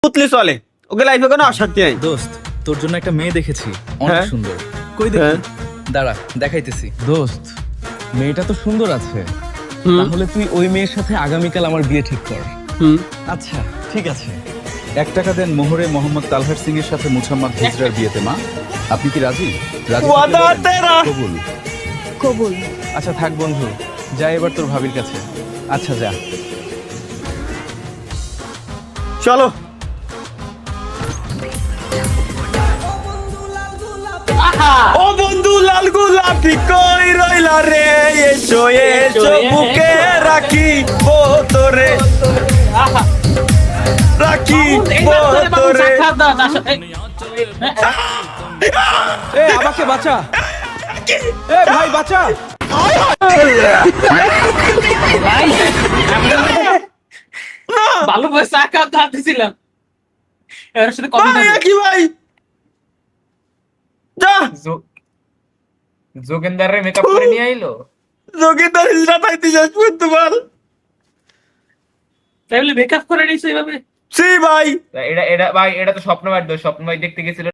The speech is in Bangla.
পুতলি চলে, ওকে লাইফে কোনো অশান্তি নাই। দোস্ত, তোর জন্য একটা মেয়ে দেখেছি, অনেক হ্যাঁ? সুন্দর। কই দেখি? দাঁড়া, দেখাইতেছি। দোস্ত, মেয়েটা তো সুন্দর আছে, তাহলে তুই ওই মেয়ের সাথে আগামীকাল আমার বিয়ে ঠিক কর। আচ্ছা, ঠিক আছে। 1 টাকা দেন মোহরে মোহাম্মদ তালহার সিং এর সাথে মুহাম্মদ হিজরার বিয়েতে। মা, আপনি কি রাজি? রাজি থাকলে ওয়াদা বলেন। তেরা। কবুল। কবুল। আচ্ছা থাক বন্ধু, যা এবার তোর ভাবির কাছে। আচ্ছা যা। চলো। ও বন্ধু লাল গোলাপি কই রইলা রে, এসো এসো বুকে রাখি তোরে, রাখি তোরে। এ আমাকে বাঁচা, এ ভাই বাঁচা। ভালো করে চা খাওয়া দিছিলাম, এর সাথে কথা ভাই কি ভাই, যা যোগেন্দার রে মেকআপ করে নিয়ে আইলো। যোগিতার হিজরা তাইতে শেষ করতে পার। তাই বলে মেকআপ করে নিছে এইভাবে? সি ভাই, এটা এটা ভাই, এটা তো স্বপ্ন ভাই দেখতে গেছিল।